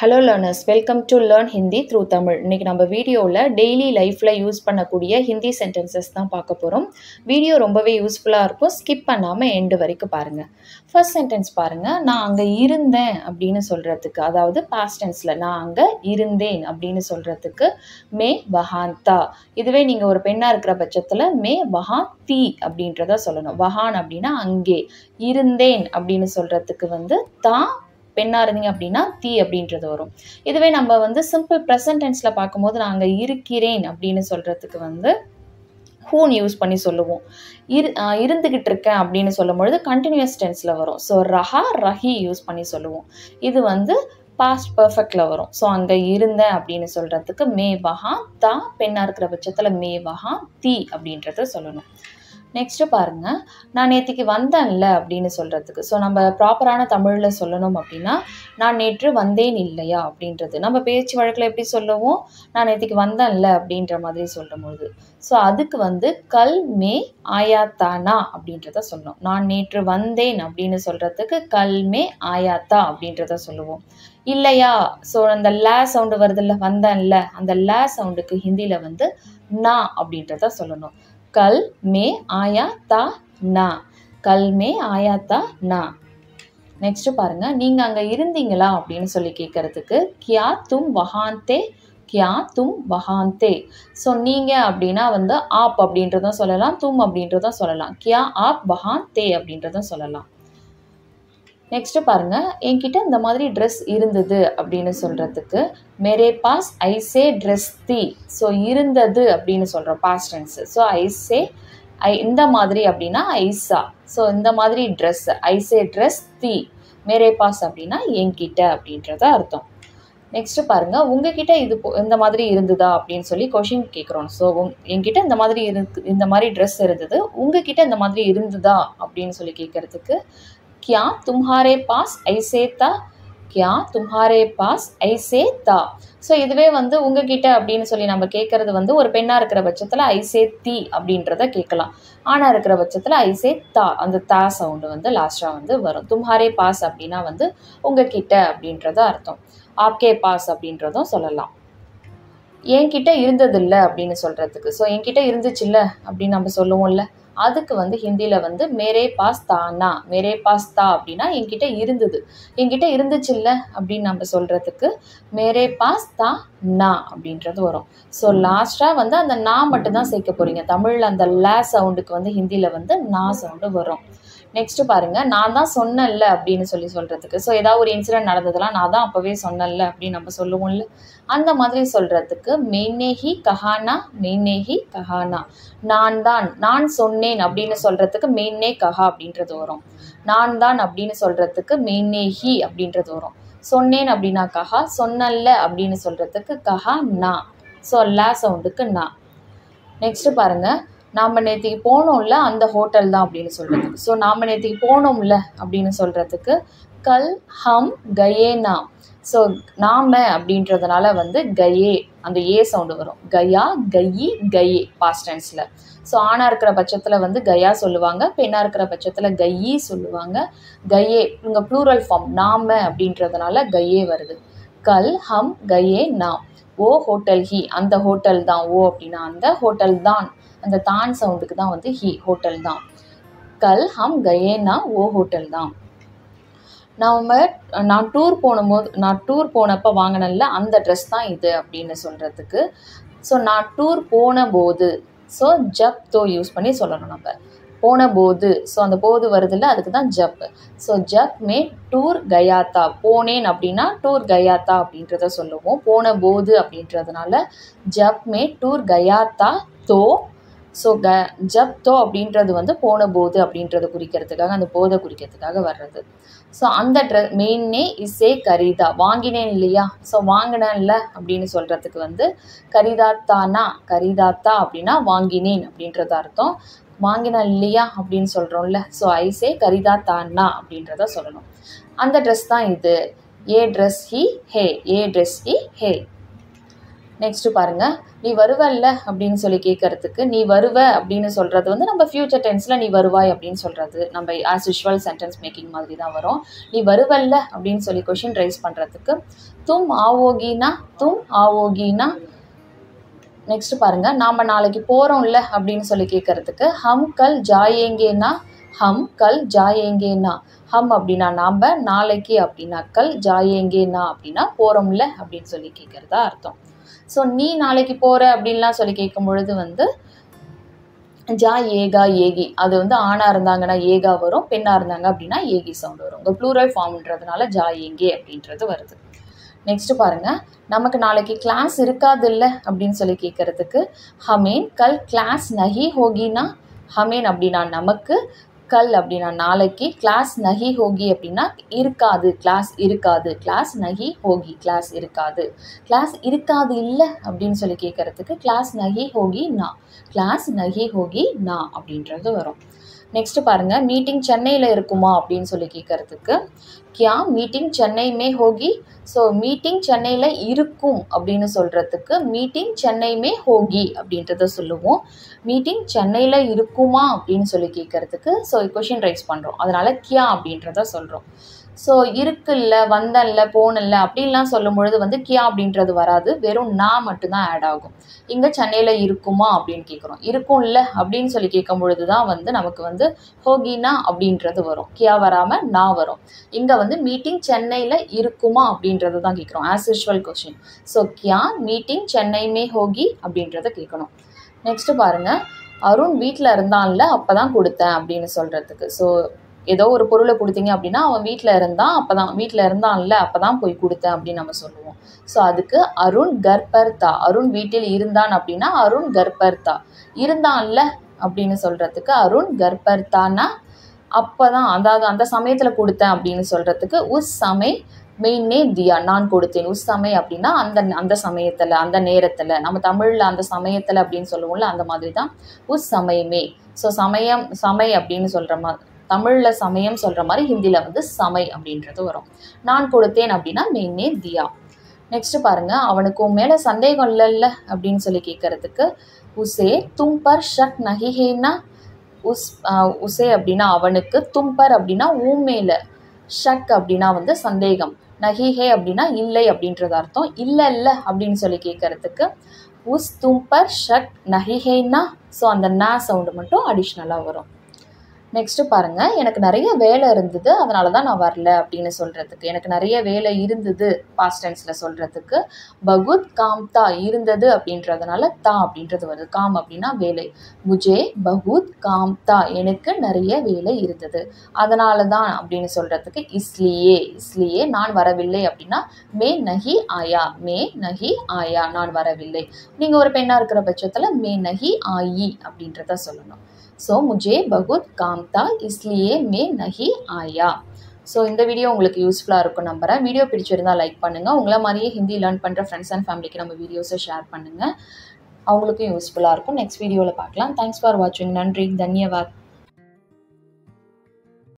Hello learners, welcome to Learn Hindi through Tamil. இன்னைக்கு நம்ம வீடியோவில் டெய்லி லைஃப்பில் யூஸ் பண்ணக்கூடிய ஹிந்தி சென்டென்சஸ் தான் பார்க்க போகிறோம். வீடியோ ரொம்பவே யூஸ்ஃபுல்லாக இருக்கும், ஸ்கிப் பண்ணாமல் எண்டு வரைக்கும் பாருங்கள். ஃபர்ஸ்ட் சென்டென்ஸ் பாருங்கள். நான் அங்கே இருந்தேன் அப்படின்னு சொல்கிறதுக்கு, அதாவது பாஸ்ட் டென்ஸில் நான் அங்கே இருந்தேன் அப்படின்னு சொல்கிறதுக்கு மே வஹாந்தா. இதுவே நீங்கள் ஒரு பெண்ணாக இருக்கிற பட்சத்தில் மே வஹாந்தி அப்படின்றத சொல்லணும். வஹான் அப்படின்னா அங்கே, இருந்தேன் அப்படின்னு சொல்கிறதுக்கு வந்து தான் பெண்ணாக இருந்தீங்க அப்படின்னா தீ அப்படின்றது வரும். இதுவே நம்ம வந்து சிம்பிள் ப்ரெசன்ட் டென்ஸில் பார்க்கும்போது நான் அங்கே இருக்கிறேன் அப்படின்னு சொல்கிறதுக்கு வந்து ஹூன் யூஸ் பண்ணி சொல்லுவோம். இருந்துக்கிட்டு இருக்கேன் அப்படின்னு சொல்லும்பொழுது கண்டினியூஸ் டென்ஸில் வரும். ஸோ ரஹா ரஹி யூஸ் பண்ணி சொல்லுவோம். இது வந்து பாஸ்ட் பர்ஃபெக்டில் வரும். ஸோ அங்கே இருந்தேன் அப்படின்னு சொல்கிறதுக்கு மே வஹா தா, பெண்ணாக இருக்கிற பட்சத்தில் மே வஹா தீ அப்படின்றத சொல்லணும். நெக்ஸ்ட்டு பாருங்கள், நான் நேற்றுக்கு வந்தேன்ல அப்படின்னு சொல்கிறதுக்கு. ஸோ நம்ம ப்ராப்பரான தமிழில் சொல்லணும் அப்படின்னா நான் நேற்று வந்தேன் இல்லையா அப்படின்றது. நம்ம பேச்சு வழக்கில் எப்படி சொல்லுவோம், நான் நேற்றுக்கு வந்தேன்ல அப்படின்ற மாதிரி சொல்லும்போது. ஸோ அதுக்கு வந்து கல் மே ஆயாத்தானா அப்படின்றத சொல்லணும். நான் நேற்று வந்தேன் அப்படின்னு சொல்கிறதுக்கு கல் மே ஆயாத்தா அப்படின்றத சொல்லுவோம். இல்லையா, ஸோ அந்த ல சவுண்டு வருதில்ல, வந்தேன்ல, அந்த ல சவுண்டுக்கு ஹிந்தியில் வந்து நா அப்படின்றத சொல்லணும். कल में आया था ना, कल में आया था ना. நெக்ஸ்ட் பாருங்க, நீங்க அங்க இருந்தீங்களா அப்படின்னு சொல்லி கேட்கறதுக்கு கியா தும் வஹாந்தே, கியா தும் வஹாந்தே. ஸோ நீங்க அப்படின்னா வந்து ஆப் அப்படின்றதும் சொல்லலாம், தும் அப்படின்றதும் சொல்லலாம். கியா ஆப் வஹாந்தே அப்படின்றதும் சொல்லலாம். நெக்ஸ்ட் பாருங்க, என்கிட்ட இந்த மாதிரி ட்ரெஸ் இருந்தது அப்படின்னு சொல்றதுக்கு மேரே பாஸ் ஐசே ட்ரெஸ் தி. ஸோ இருந்தது அப்படின்னு சொல்றோம் பாஸ்ட் டென்ஸ். ஸோ ஐசே இந்த மாதிரி அப்படின்னா ஐசா. ஸோ இந்த மாதிரி ட்ரெஸ் ஐசே ட்ரெஸ் தி, மேரே பாஸ் அப்படின்னா என்கிட்ட அப்படின்றத அர்த்தம். நெக்ஸ்ட் பாருங்க, உங்ககிட்ட இது இந்த மாதிரி இருந்ததா அப்படின்னு சொல்லி கொஷின் கேட்குறோம். ஸோ என்கிட்ட இந்த மாதிரி இந்த மாதிரி ட்ரெஸ் இருந்தது, உங்ககிட்ட இந்த மாதிரி இருந்ததா அப்படின்னு சொல்லி கேட்கறதுக்கு क्या तुम्हारे पास ऐसे था, क्या तुम्हारे पास ऐसे था. ஸோ இதுவே வந்து உங்ககிட்ட அப்படின்னு சொல்லி நம்ம கேட்கறது வந்து ஒரு பெண்ணாக இருக்கிற பட்சத்தில் ஐசே தி அப்படின்றத கேட்கலாம். ஆணாக இருக்கிற பட்சத்தில் ஐசே தா, அந்த தா சவுண்டு வந்து லாஸ்ட்டாக வந்து வரும். தும்ஹாரே பாஸ் அப்படின்னா வந்து உங்ககிட்ட அப்படின்றத அர்த்தம். ஆப்கே பாஸ் அப்படின்றதும் சொல்லலாம். என்கிட்ட இருந்ததில்லை அப்படின்னு சொல்கிறதுக்கு, ஸோ என்கிட்ட இருந்துச்சுல்ல அப்படின்னு நம்ம சொல்லுவோம்ல, அதுக்கு வந்து ஹிந்தியில் வந்து மேரே பாஸ் தானா, மேரே பாஸ் தா அப்படின்னா என்கிட்ட இருந்தது, என்கிட்ட இருந்துச்சுல்ல அப்படின்னு நம்ம சொல்கிறதுக்கு மேரே பாஸ் தா நா அப்படின்றது வரும். ஸோ லாஸ்ட்டாக வந்து அந்த நா மட்டும்தான் சேர்க்க போகிறீங்க. தமிழில் அந்த ல சவுண்டுக்கு வந்து ஹிந்தியில் வந்து நா சவுண்டு வரும். நெக்ஸ்ட்டு பாருங்கள், நான் தான் சொன்னேன்ல அப்படின்னு சொல்லி சொல்கிறதுக்கு. ஸோ ஏதாவது ஒரு இன்சிடென்ட் நடந்ததெல்லாம் நான் தான் அப்போவே சொன்னேன்ல அப்படின்னு நம்ம சொல்லுவோம்ல, அந்த மாதிரி சொல்கிறதுக்கு மெய்னேஹி கஹானா, மெய்னேஹி கஹானா. நான் தான், நான் சொன்னேன் அப்படின்னு சொல்கிறதுக்கு மெய்னே கஹா அப்படின்றது வரும். நான் தான் அப்படின்னு சொல்கிறதுக்கு மெய்னேஹி அப்படின்றது வரும். சொன்னேன் அப்படின்னா கஹா, சொன்னல்ல அப்படின்னு சொல்கிறதுக்கு கஹா நா. ஸோ ல சவுண்டுக்கு நா. நெக்ஸ்ட்டு பாருங்கள், நாம் நேற்றுக்கு போனோம்ல அந்த ஹோட்டல் தான் அப்படின்னு சொல்கிறதுக்கு. ஸோ நாம் நேற்றுக்கு போனோம்ல அப்படின்னு சொல்கிறதுக்கு கல் ஹம் கயேனா. ஸோ நாம அப்படின்றதுனால வந்து கயே, அந்த ஏ சவுண்டு வரும். கயா, கயி, கயே பாஸ்ட் டென்ஸில். ஸோ ஆணாக இருக்கிற பட்சத்தில் வந்து கயா சொல்லுவாங்க, பெண்ணாக இருக்கிற பட்சத்தில் கயி சொல்லுவாங்க. கயே இங்கே ப்ளூரல் ஃபார்ம், நாம அப்படின்றதுனால கயே வருது. கல் ஹம் கயே நா. ஓ ஹோட்டல் ஹி, அந்த ஹோட்டல் தான். ஓ அப்படின்னா அந்த ஹோட்டல் தான், அந்த தான் சவுண்டுக்கு தான் வந்து ஹி, ஹோட்டல் தான். கல் ஹம் கயேனா, ஓ ஹோட்டல் தான். நான் டூர் போனப்போ வாங்கினேன்ல அந்த ட்ரெஸ் தான் இது அப்படின்னு சொல்கிறதுக்கு. ஸோ நான் டூர் போன போது, ஸோ ஜப் தோ யூஸ் பண்ணி சொல்லணும் நம்ம. போன போது, ஸோ அந்த போது வருதில்ல, அதுக்கு தான் ஜப். ஸோ ஜப் மே டூர் கயாத்தா, போனேன் அப்படின்னா டூர் கயாத்தா அப்படின்றத சொல்லுவோம். போன போது அப்படின்றதுனால ஜப் மே டூர் கயாத்தா தோ. ஸோ ஜப் தோ அப்படின்றது வந்து போன போது அப்படின்றத குறிக்கிறதுக்காக, அந்த போதை குறிக்கிறதுக்காக வர்றது. ஸோ அந்த மெயின்னே இசே கரிதா, வாங்கினேன் இல்லையா, ஸோ வாங்கினேன்ல அப்படின்னு சொல்கிறதுக்கு வந்து கரிதாத்தானா, கரிதாத்தா அப்படின்னா வாங்கினேன் அப்படின்றது அர்த்தம். வாங்கினேன் இல்லையா அப்படின்னு சொல்கிறோம்ல, ஸோ ஐசே கரிதாத்தானா அப்படின்றத சொல்லணும். அந்த ட்ரெஸ் தான் இது. ஏ ட்ரெஸ் ஹி ஹே, ஏ ட்ரெஸ் ஹி ஹே. நெக்ஸ்ட் பாருங்க, நீ வருவல்ல அப்படின்னு சொல்லி கேட்கறதுக்கு நீ வருவ அப்படின்னு சொல்றது வந்து நம்ம ஃபியூச்சர் டென்ஸ்ல நீ வருவாய் அப்படின்னு சொல்றது நம்ம ஆஸ் யூஷுவல் சென்டென்ஸ் மேக்கிங் மாதிரி தான் வரும். நீ வருவல்ல அப்படின்னு சொல்லி கொஷின் ரைஸ் பண்றதுக்கு தும் ஆவோகினா தும் ஆவோகினா. நெக்ஸ்ட் பாருங்க, நாம நாளைக்கு போறோம்ல அப்படின்னு சொல்லி கேட்கறதுக்கு ஹம் கல் ஜாயேங்கேனா ஹம் கல் ஜாயேங்கேனா. ஹம் அப்படின்னா நாம, நாளைக்கு அப்படின்னா கல், ஜாயேங்கேனா அப்படின்னா போறோம்ல அப்படின்னு சொல்லி கேட்கறதா அர்த்தம். ஸோ நீ நாளைக்கு போற அப்படின்லாம் சொல்லி கேட்கும் பொழுது வந்து ஜா ஏகா ஏகி, அது வந்து ஆணா இருந்தாங்கன்னா ஏகா வரும், பெண்ணா இருந்தாங்க அப்படின்னா ஏகி சவுண்ட் வரும். உங்க ப்ளூரல் ஃபார்ம்ன்றதுனால ஜா ஏங்கே அப்படின்றது வருது. நெக்ஸ்ட் பாருங்க, நமக்கு நாளைக்கு கிளாஸ் இருக்காது இல்லை அப்படின்னு சொல்லி கேட்கறதுக்கு ஹமேன் கல் கிளாஸ் நஹி ஹோகினா. ஹமேன் அப்படின்னா நமக்கு, கல் அப்படின்னா நாளைக்கு, கிளாஸ் நஹி ஹோகி அப்படின்னா இருக்காது, கிளாஸ் இருக்காது, கிளாஸ் நஹி ஹோகி கிளாஸ் இருக்காது. கிளாஸ் இருக்காது இல்லை அப்படின்னு சொல்லி கேட்கறதுக்கு கிளாஸ் நஹி ஹோகி நா, கிளாஸ் நஹி ஹோகி நா அப்படின்றது வரும். நெக்ஸ்ட் பாருங்க, மீட்டிங் சென்னையில் இருக்குமா அப்படின்னு சொல்லி கேட்கறதுக்கு கியா மீட்டிங் சென்னை மே ஹோகி. ஸோ மீட்டிங் சென்னையில் இருக்கும் அப்படின்னு சொல்கிறதுக்கு மீட்டிங் சென்னை மே ஹோகி அப்படின்றத சொல்லுவோம். மீட்டிங் சென்னையில் இருக்குமா அப்படின்னு சொல்லி கேட்கறதுக்கு ஸோ கொஷின் ரைஸ் பண்ணுறோம், அதனால கியா அப்படின்றத சொல்கிறோம். ஸோ இருக்குல்ல, வந்தல்ல, போனல்ல அப்படின்லாம் சொல்லும் பொழுது வந்து கியா அப்படின்றது வராது, வெறும் நான் மட்டும்தான் ஆட் ஆகும். இங்கே சென்னையில் இருக்குமா அப்படின்னு கேட்குறோம், இருக்கும்ல அப்படின்னு சொல்லி கேட்கும் பொழுது தான் வந்து நமக்கு வந்து ஹோகினா அப்படின்றது வரும், கியா வராமல் நான் வரும். இங்கே வந்து மீட்டிங் சென்னையில் இருக்குமா அப்படின்றது தான் கேட்குறோம், ஆஸ் யூஷுவல் கொஸ்டின். ஸோ கியா மீட்டிங் சென்னை மே ஹோகி அப்படின்றத கேட்கணும். நெக்ஸ்ட் பாருங்க, அருண் வீட்டில் இருந்தான்ல அப்போ தான் கொடுத்தேன் அப்படின்னு சொல்கிறதுக்கு. ஸோ ஏதோ ஒரு பொருளை கொடுத்தீங்க அப்படின்னா அவன் வீட்டில் இருந்தான், அப்போதான் வீட்டில் இருந்தான்ல அப்போ தான் போய் கொடுத்தேன் அப்படின்னு நம்ம சொல்லுவோம். ஸோ அதுக்கு அருண் கர்பர்தா, அருண் வீட்டில் இருந்தான் அப்படின்னா அருண் கர்பர்தா. இருந்தான்ல அப்படின்னு சொல்கிறதுக்கு அருண் கர்பர்தானா அப்போ தான், அதாவது அந்த சமயத்தில் கொடுத்தேன் அப்படின்னு சொல்கிறதுக்கு உஸ் சமய் மெயினே தியா, நான் கொடுத்தேன். உஸ் சமய் அப்படின்னா அந்த சமயத்தில், அந்த நேரத்தில். நம்ம தமிழில் அந்த சமயத்தில் அப்படின்னு சொல்லுவோம்ல, அந்த மாதிரி தான் உஸ் சமயமே. ஸோ சமயம், சமய் அப்படின்னு சொல்கிற மாதிரி, தமிழில் சமயம் சொல்கிற மாதிரி ஹிந்தியில் வந்து சமை அப்படின்றது வரும். நான் கொடுத்தேன் அப்படின்னா மெயினே தியா. நெக்ஸ்ட் பாருங்க, அவனுக்கு உன் மேலே சந்தேகம் இல்லைல்ல அப்படின்னு சொல்லி கேட்கறதுக்கு உசே தும் பர் ஷக் நஹி ஹேனா. உசே அப்படின்னா அவனுக்கு, தும்பர் அப்படின்னா உன் மேலே, ஷக் அப்படின்னா வந்து சந்தேகம், நஹிஹே அப்படின்னா இல்லை அப்படின்றது அர்த்தம். இல்லை இல்லை அப்படின்னு சொல்லி கேட்கறதுக்கு உஸ் தும்பர் ஷக் நஹிஹேனா. ஸோ அந்த நா சவுண்டு மட்டும் அடிஷ்னலாக வரும். நெக்ஸ்ட்டு பாருங்கள், எனக்கு நிறைய வேலை இருந்தது அதனால தான் நான் வரல அப்படின்னு சொல்கிறதுக்கு, எனக்கு நிறைய வேலை இருந்தது பாஸ்ட் டென்ஸில் சொல்கிறதுக்கு பகுத் காம்தா, இருந்தது அப்படின்றதுனால தா அப்படின்றது வருது. காம் அப்படின்னா வேலை. முஜே பகுத் காம்தா, எனக்கு நிறைய வேலை இருந்தது அதனால தான் அப்படின்னு சொல்கிறதுக்கு இஸ்லியே, இஸ்லியே நான் வரவில்லை அப்படின்னா மே நஹி ஆயா, மே நஹி ஆயா நான் வரவில்லை. நீங்கள் ஒரு பெண்ணாக இருக்கிற பட்சத்தில் மே நஹி ஆயி அப்படின்றத சொல்லணும். ஸோ முஜே பகுத் காம் தா இஸ்லியே மே நஹி ஆயா. ஸோ இந்த வீடியோ உங்களுக்கு யூஸ்ஃபுல்லாக இருக்கும் நம்புகிறேன். வீடியோ பிடிச்சிருந்தால் லைக் பண்ணுங்கள். உங்களை மாதிரியே ஹிந்தி லேர்ன் பண்ணுற ஃப்ரெண்ட்ஸ் அண்ட் ஃபேமிலிக்கு நம்ம வீடியோஸை ஷேர் பண்ணுங்கள், அவங்களுக்கும் யூஸ்ஃபுல்லாக இருக்கும். நெக்ஸ்ட் வீடியோவில் பார்க்கலாம். தேங்க்ஸ் ஃபார் வாட்சிங். நன்றி, தன்யவாத்.